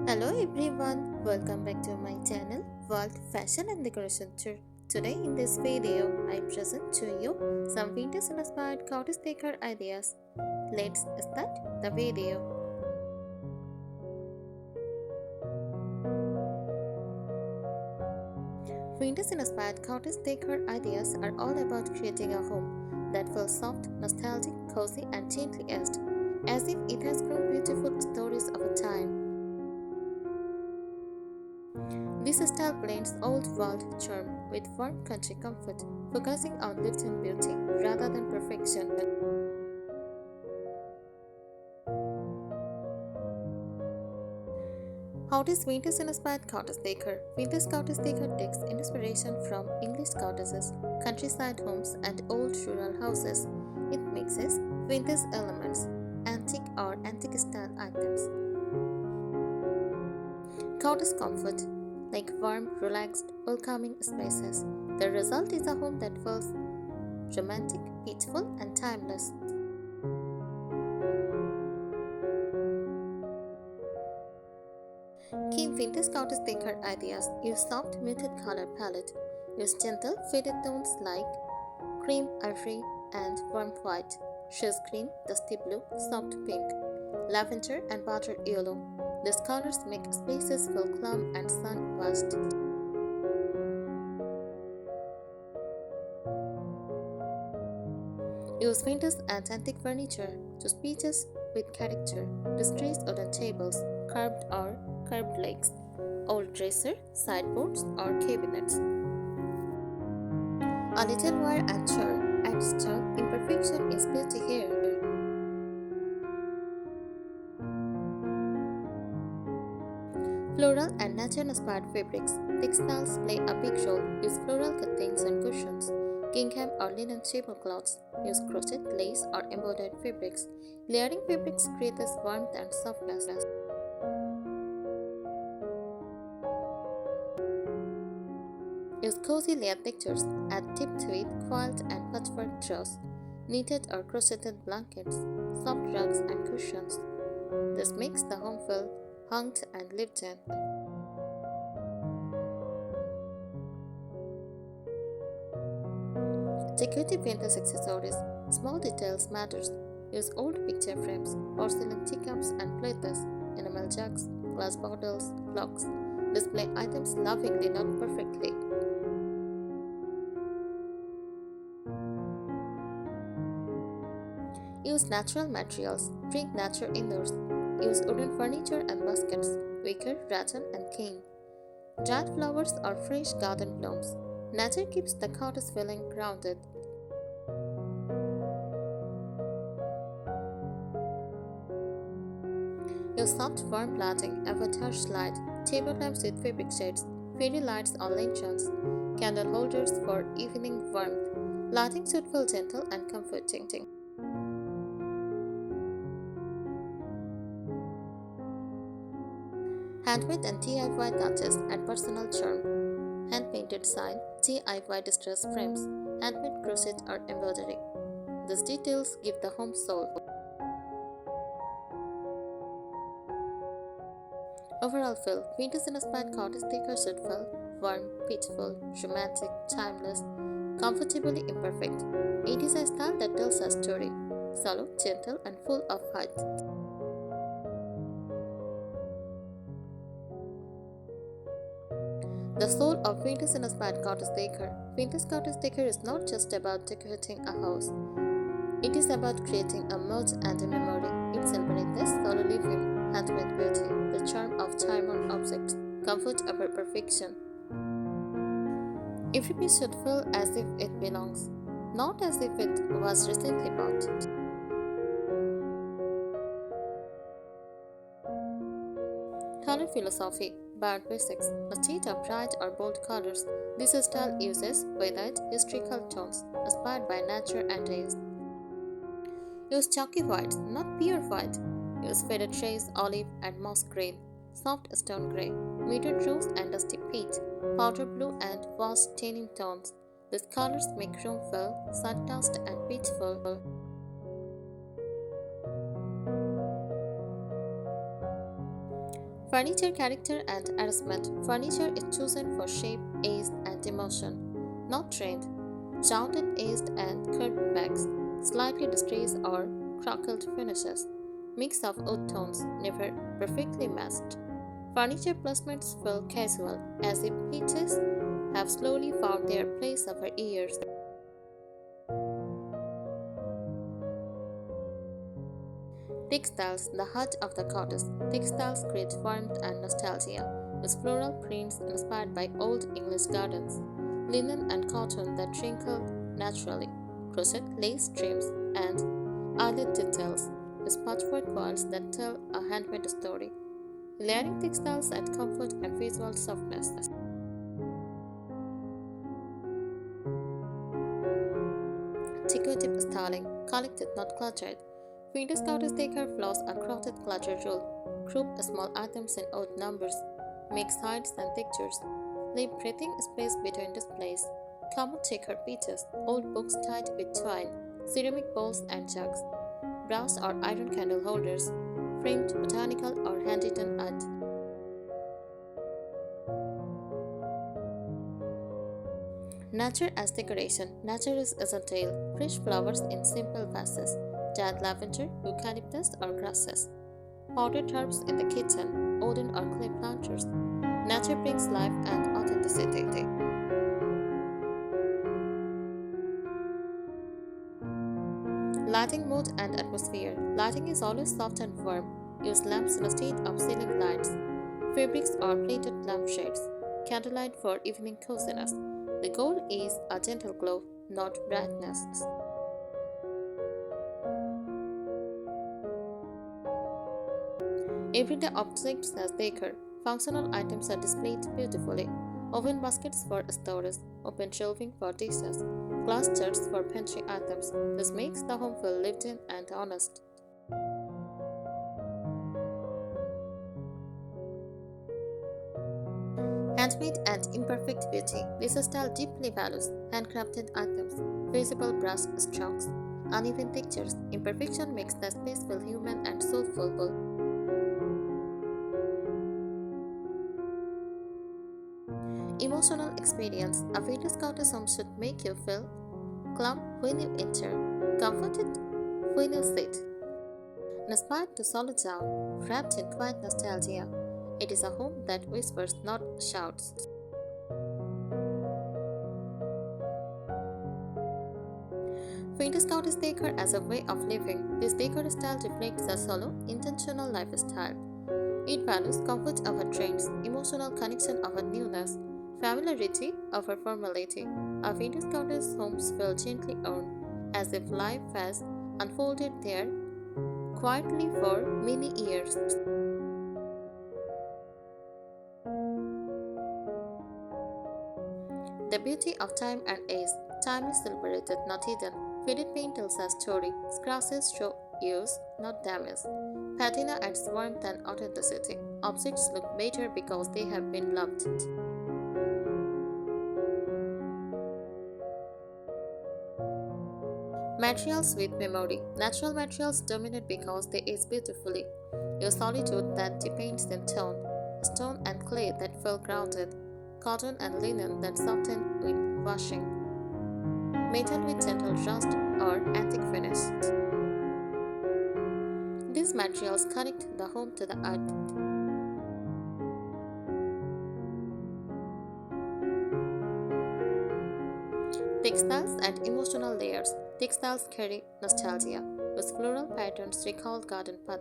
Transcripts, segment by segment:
Hello everyone, welcome back to my channel World Fashion and Decoration Tour. Today in this video, I present to you some vintage inspired cottage decor ideas. Let's start the video. Vintage inspired cottage decor ideas are all about creating a home that feels soft, nostalgic, cozy and gently aged, as if it has grown beautiful stories of a time. This style blends old world charm with warm country comfort, focusing on lived-in beauty rather than perfection. How does vintage inspired cottage decor? Vintage cottage decor takes inspiration from English cottages, countryside homes, and old rural houses. It mixes vintage elements, antique style items. Cottage comfort, like warm, relaxed, welcoming spaces. The result is a home that feels romantic, peaceful, and timeless. Key vintage cottage decor ideas. Use soft, muted color palette. Use gentle, faded tones like cream, ivory, and warm white, shish green, dusty blue, soft pink, lavender, and butter yellow. These colors make spaces feel calm and sun-washed. Use vintage and antique furniture. Choose pieces with character. Distressed wooden tables, carved or curved legs, old dresser, sideboards, or cabinets. A little wire and charm adds charm. Imperfection is beauty here. Floral and nature-inspired fabrics. Textiles play a big role. Use floral curtains and cushions, gingham or linen tablecloths. Use crochet, lace, or embroidered fabrics. Layering fabrics creates warmth and softness. Use cozy layered textures. Add tipped with quilt and patchwork throws, knitted or crocheted blankets, soft rugs, and cushions. This makes the home feel hunged and lived in. Decorative vintage accessories. Small details matters. Use old picture frames, porcelain teacups and platters, enamel jugs, glass bottles, clocks. Display items lovingly, not perfectly. Use natural materials. Bring nature indoors. Use wooden furniture and baskets, wicker, rattan, and cane. Dried flowers or fresh garden blooms. Nature keeps the cottage feeling grounded. Use soft warm lighting, avatar light, table lamps with fabric shades, fairy lights or lanterns, candle holders for evening warmth. Lighting should feel gentle and comforting. Handmade and DIY touches add personal charm. Hand-painted sign, DIY distress frames, handmade crochet or embroidery. These details give the home soul. Overall feel, vintage inspired cottage decor should feel warm, peaceful, romantic, timeless, comfortably imperfect. It is a style that tells a story, solo, gentle, and full of heart. The soul of vintage inspired cottage decor. Vintage cottage decor is not just about decorating a house. It is about creating a mood and a memory. It celebrates solo living, handmade beauty, the charm of time-worn objects, comfort over perfection. Every piece should feel as if it belongs, not as if it was recently bought. Color philosophy. Bar basics. Instead of bright or bold colors, this style uses vivid historical tones inspired by nature and taste. Use chalky whites, not pure white. Use faded shades, olive and moss green, soft stone grey, muted rose and dusty peach, powder blue and vast tanning tones. These colors make room feel sun-touched and peaceful. Furniture character and arrangement. Furniture is chosen for shape, ease, and emotion, not trend. Rounded edged and curved backs, slightly distressed or crackled finishes, mix of wood tones, never perfectly matched. Furniture placements feel casual, as if pieces have slowly found their place over years. Textiles, the heart of the cottage. Textiles create warmth and nostalgia, with floral prints inspired by old English gardens, linen and cotton that wrinkle naturally, crochet lace trims, and eyelid details, with patchwork walls that tell a handmade story. Layering textiles add comfort and visual softness. Decorative styling, collected not cluttered. Windows cottage decor flaws a crowded clutter rule. Group small items in odd numbers. Make sides and textures. Leave breathing space between displays. Common decor pieces, old books tied with twine, ceramic bowls and jugs, brass or iron candle holders, framed botanical or handwritten art. Nature as decoration. Nature is a tale. Fresh flowers in simple vases. Dead lavender, eucalyptus, or grasses. Potted herbs in the kitchen. Wooden or clay planters. Nature brings life and authenticity. Lighting mood and atmosphere. Lighting is always soft and warm. Use lamps instead of ceiling lights. Fabrics or plated lampshades. Candlelight for evening coziness. The goal is a gentle glow, not brightness. Everyday objects as decor. Functional items are displayed beautifully. Oven baskets for storage, open shelving for dishes, glass jars for pantry items. This makes the home feel lived in and honest. Handmade and imperfect beauty. This style deeply values handcrafted items, visible brush strokes, uneven textures. Imperfection makes the space feel human and soulful. Emotional experience. A village cottage home should make you feel calm when you enter, comforted when you sit, inspired to slow down, wrapped in quiet nostalgia. It is a home that whispers, not shouts. Vintage cottage decor as a way of living. This decor style reflects a solo, intentional lifestyle. It values comfort over trends, emotional connection over newness, familiarity over formality. A vintage cottage homes feel gently earned, as if life has unfolded there quietly for many years. The beauty of time and age. Time is celebrated, not hidden. Faded paint tells a story. Scratches show use, not damage. Patina adds warmth and authenticity. Objects look better because they have been loved. Materials with memory. Natural materials dominate because they age beautifully. Your solitude that depends in tone. Stone and clay that feel grounded. Cotton and linen that soften with washing. Metal with gentle rust or antique finish. These materials connect the home to the earth. Textiles and emotional layers. Textiles carry nostalgia, with floral patterns recall garden path.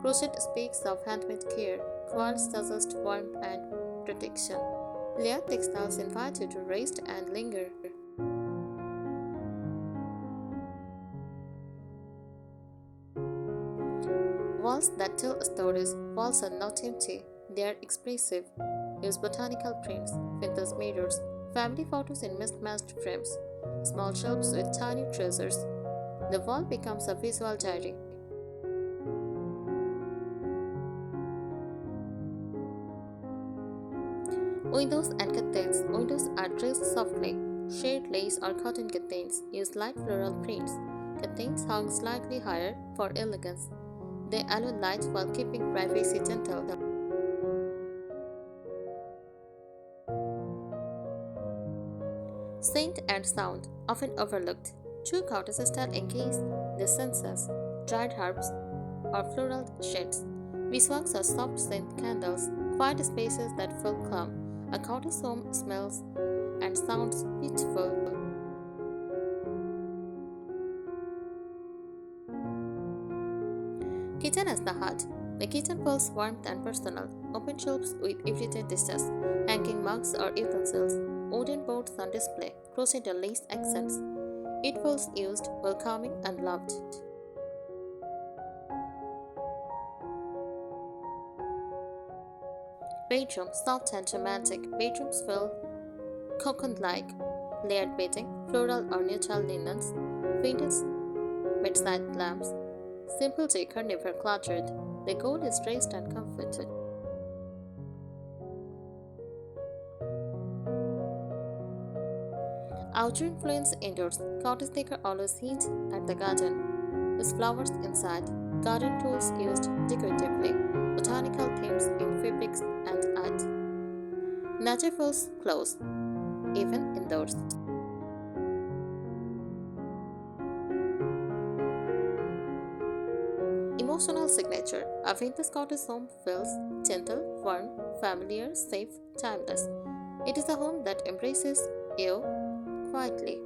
Crochet speaks of handmade care. Quilts suggest warmth and protection. Layered textiles invite you to rest and linger. Walls that tell stories. Walls are not empty, they are expressive. Use botanical prints, vintage mirrors, family photos in mismatched frames, small shelves with tiny treasures. The wall becomes a visual diary. Windows and curtains. Windows are dressed softly. Shade lace or cotton curtains use light floral prints. Curtains hung slightly higher for elegance. They allow light while keeping privacy gentle. Scent and sound, often overlooked. True cottage style engage the senses, dried herbs or floral shades. Beeswax or soft scent candles, quiet spaces that feel calm. A cottage home smells and sounds peaceful. Kitchen as the heart. The kitchen feels warmth and personal. Open shelves with everyday dishes, hanging mugs or utensils, wooden boards on display, crochet or lace accents. It feels used, welcoming, and loved. Bedroom, soft and romantic. Bedrooms feel cocoon-like, layered bedding, floral or neutral linens, vintage bedside lamps. Simple decor never cluttered. The goal is raised and comforted. Outdoor influence indoors. Cottage decor always hints at the garden. With flowers inside, garden tools used decoratively, botanical themes in fabrics and art. Nature feels close, even indoors. Emotional signature. A vintage cottage home feels gentle, warm, familiar, safe, timeless. It is a home that embraces you quietly.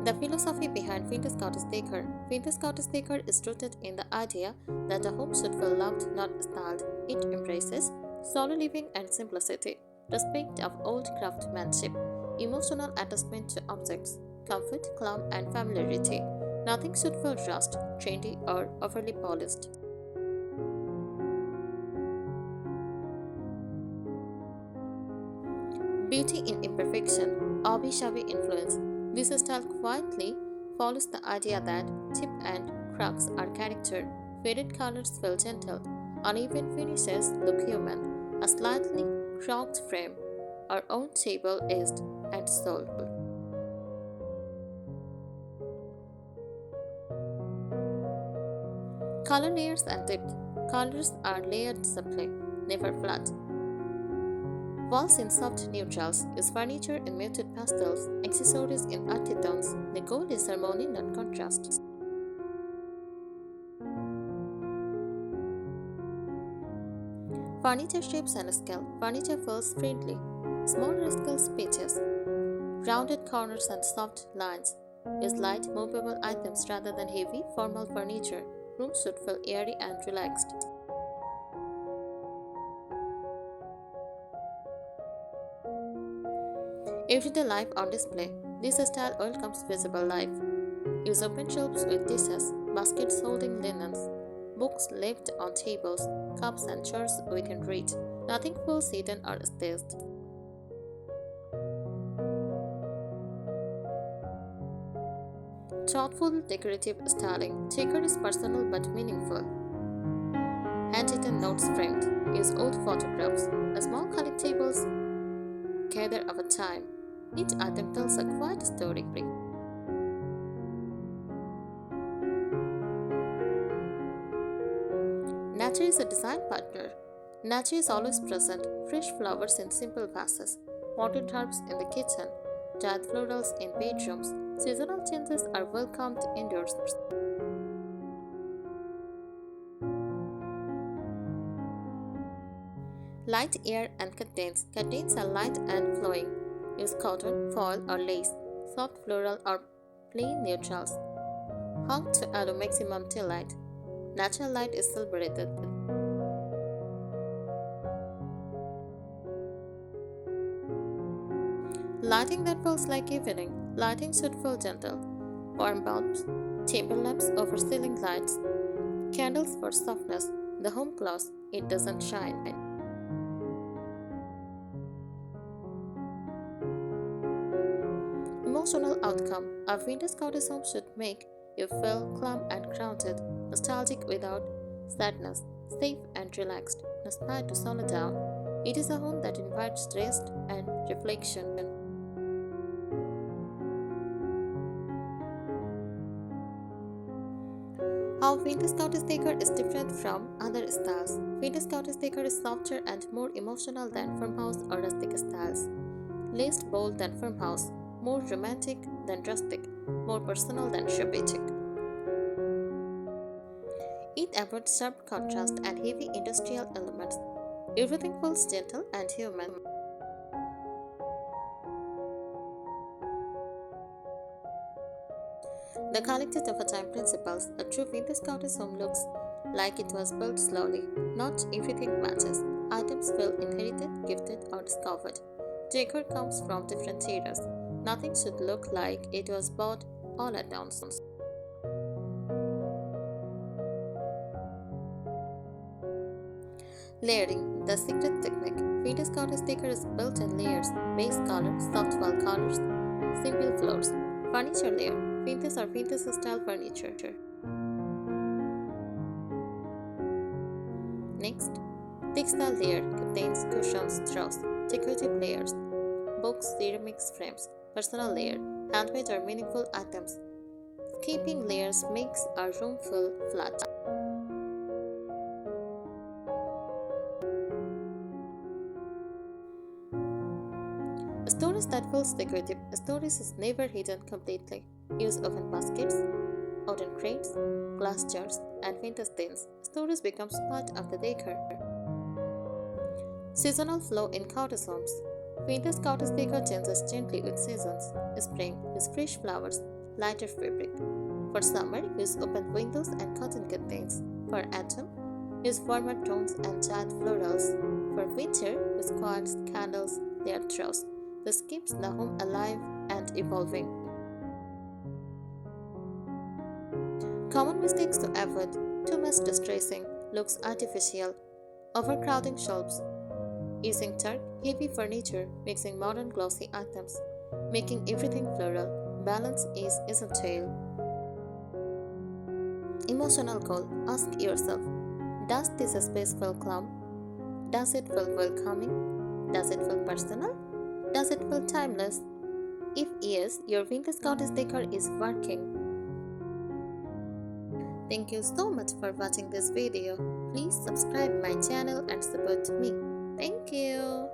The philosophy behind vintage cottage decor. Vintage cottage decor is rooted in the idea that a home should feel loved, not styled. It embraces solo living and simplicity, respect of old craftsmanship, emotional attachment to objects, comfort, calm, and familiarity. Nothing should feel rushed, trendy, or overly polished. Beauty in imperfection, Abi-Shabi influence. This style quietly follows the idea that chip and cracks are character, faded colors feel gentle, uneven finishes look human, a slightly cracked frame, our own table edged and soul. Color layers and depth. Colors are layered subtly, never flat. Walls in soft neutrals, use furniture in muted pastels, accessories in earthy tones. The goal is harmony, not contrast. Furniture shapes and scale. Furniture feels friendly. Small rascal pitches, rounded corners and soft lines. Use light, movable items rather than heavy, formal furniture. Rooms should feel airy and relaxed. Everyday life on display. This style welcomes visible life. Use open shelves with dishes, baskets holding linens, books left on tables, cups and chairs within reach. Nothing feels hidden or staged. Thoughtful decorative styling. Decor is personal but meaningful. Handwritten notes framed. Use old photographs. Small collectibles gather over time. Each item tells a quiet story. Nature is a design partner. Nature is always present. Fresh flowers in simple vases, potted herbs in the kitchen, dried florals in bedrooms. Seasonal changes are welcomed indoors. Light air and curtains. Curtains are light and flowing. Use cotton, foil, or lace, soft floral or plain neutrals. Hung to allow maximum daylight. Natural light is celebrated. Lighting that feels like evening. Lighting should feel gentle. Warm bulbs, table lamps over ceiling lights, candles for softness. The home glows, it doesn't shine. Emotional outcome. A vintage cottage home should make you feel calm and grounded, nostalgic without sadness, safe and relaxed, inspired to slow down. It is a home that invites rest and reflection. How How vintage cottage decor is different from other styles. Vintage cottage decor is softer and more emotional than farmhouse or rustic styles. Less bold than farmhouse, more romantic than rustic, more personal than shabby chic. It avoids sharp contrast and heavy industrial elements. Everything feels gentle and human. The collected over time principles, a true vintage cottage home looks like it was built slowly. Not everything matches. Items feel inherited, gifted, or discovered. Decor comes from different eras. Nothing should look like it was bought all at once. Layering, the secret technique. Vintage cottage decor is built in layers: base color, soft wall colors, simple floors. Furniture layer, vintage or vintage style furniture. Next, textile layer contains cushions, throws, decorative layers, books, ceramics, frames. Personal layer, handmade or meaningful items. Skipping layers makes a room feel flat. Storage that feels decorative. Storage is never hidden completely. Use open baskets, wooden crates, glass jars, and vintage tins. Storage becomes part of the decor. Seasonal flow in cottage homes. Vintage cottage decor changes gently with seasons. Spring use fresh flowers, lighter fabric. For summer, use open windows and cotton curtains. For autumn, use warmer tones and jade florals. For winter, use quilts, candles, layered throws. This keeps the home alive and evolving. Common mistakes to avoid: too much distressing, looks artificial, overcrowding shelves, using dark, heavy furniture, mixing modern glossy items, making everything floral. Balance is essential. Emotional goal. Ask yourself: does this space feel calm? Does it feel welcoming? Does it feel personal? Does it feel timeless? If yes, your vintage cottage decor is working. Thank you so much for watching this video. Please subscribe my channel and support me. Thank you.